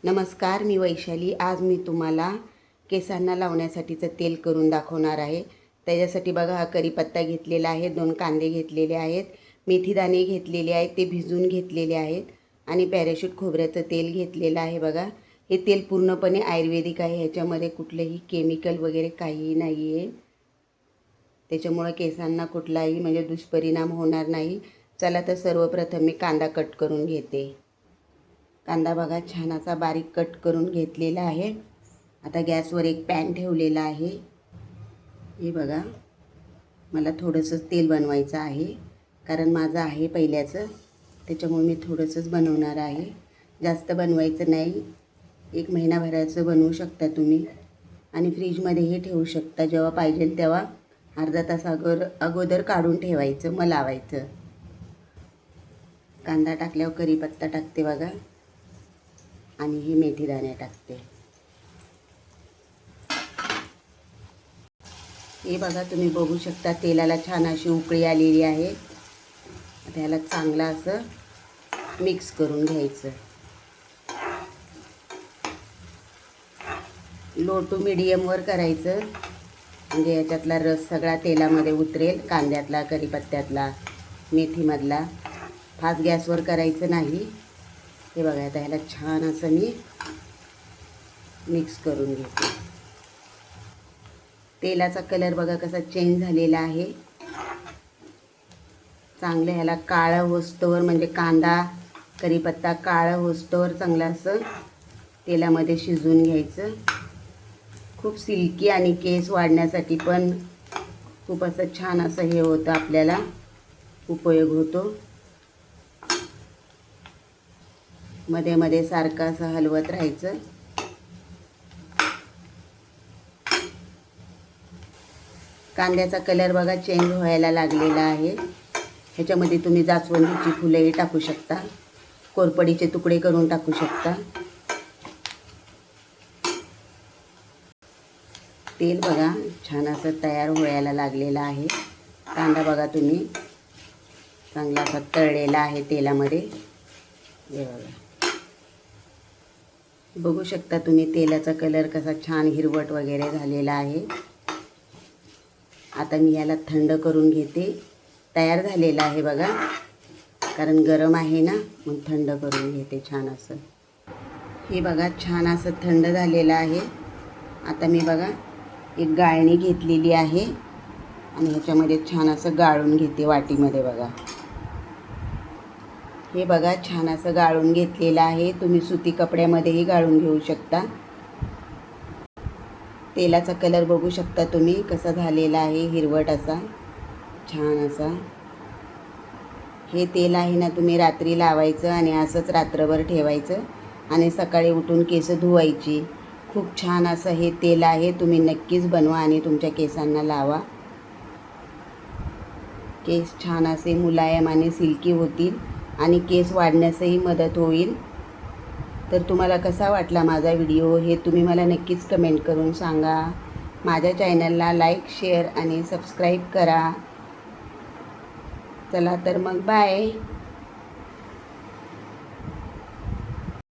नमस्कार, मी वैशाली। आज मी तुम्हाला केसांना लावण्यासाठीचं तेल करून दाखवणार आहे। त्याच्यासाठी बघा, हा कढीपत्ता घेतलेला आहे, 2 कांदे घेतलेले आहेत, मेथीदाणे घेतलेले आहेत, ते भिजवून घेतलेले आहेत आणि पॅराशूट खोबऱ्याचं तेल घेतलेलं आहे। बघा, हे तेल पूर्णपणे आयुर्वेदिक आहे, ह्याच्यामध्ये कुठलेही केमिकल वगैरे काहीही नाही आहे। त्याच्यामुळे केसांना कुठलाही म्हणजे दुष्परिणाम होणार नाही। चला तर सर्वप्रथम मी कांदा कट करून घेते। कांदा बघा छान असा बारीक कट करून घेतलेला आहे। आता गॅसवर एक पॅन ठेवलेला आहे। हे बघा, मला थोडंसं तेल बनवायचं आहे, कारण माझं आहे पहिल्याचं, त्याच्यामुळे मी थोडंसंच बनवणार आहे, जास्त बनवायचं नाही। 1 महिनाभराचं बनवू शकता तुम्ही आणि फ्रीजमध्येही ठेवू शकता। जेव्हा पाहिजे तेव्हा अर्धा तास अगोदर काढून ठेवायचं, मग लावायचं। कांदा टाकल्यावर कढीपत्ता टाकते बघा आणि ही मेथीदाणे टाकते। हे बघा, तुम्ही बघू शकता तेलाला छान अशी उकळी आलेली आहे। आता याला चांगलं असं मिक्स करून घ्यायचं। लो टू मीडियमवर करायचं, म्हणजे याच्यातला रस सगळा तेलामध्ये उतरेल, कांद्यातला, कढीपत्त्यातला, मेथीमधला। फास्ट गॅसवर करायचं नाही। हे बघा, आता ह्याला छान असं मी मिक्स करून घेते। तेलाचा कलर बघा कसा चेंज झालेला आहे। चांगलं ह्याला काळं होस्तवर, म्हणजे कांदा कढीपत्ता काळं होस्तवर चांगलं असं तेलामध्ये शिजवून घ्यायचं। खूप सिल्की आणि केस वाढण्यासाठी पण खूप असं छान असं हे होतं, आपल्याला उपयोग होतो। मध्ये मध्ये सारखं असं हलवत राहायचं। कांद्याचा कलर बघा चेंज व्हायला लागलेला आहे। ह्याच्यामध्ये तुम्ही जास्वंदीची फुलंही टाकू शकता, कोरपडीचे तुकडे करून टाकू शकता। तेल बघा छान असं तयार व्हायला लागलेलं आहे। कांदा बघा तुम्ही चांगला असा तळलेला आहे तेलामध्ये। हे बघू शकता तुम्ही, तेलाचा कलर कसा छान हिरवट वगैरे झालेला आहे। आता मी याला थंड करून घेते। तयार झालेला आहे बघा, कारण गरम आहे ना, मग थंड करून घेते छान असं। हे बघा छान असं थंड झालेलं आहे। आता मी बघा एक गाळणी घेतलेली आहे आणि ह्याच्यामध्ये छान असं गाळून घेते वाटीमध्ये। बघा, हे बघा छान असं गाळून घेतलेलं आहे। तुम्ही सुती कपड्यामध्येही गाळून घेऊ शकता। तेलाचा कलर बघू शकता तुम्ही कसा झालेला आहे, हिरवट असा छान असा। हे तेल आहे ना, तुम्ही रात्री लावायचं आणि असंच रात्रभर ठेवायचं आणि सकाळी उठून केस धुवायची। खूप छान असं हे तेल आहे, तुम्ही नक्कीच बनवा आणि तुमच्या केसांना लावा। केस छान असे मुलायम आणि सिल्की होतील आणि केस वाढण्यासही मदत होईल। तर तुम्हाला कसा वाटला माझा व्हिडिओ हे तुम्ही मला नक्कीच कमेंट करून सांगा। माझ्या चॅनलला लाईक, शेअर आणि सबस्क्राईब करा। चला तर मग बाय।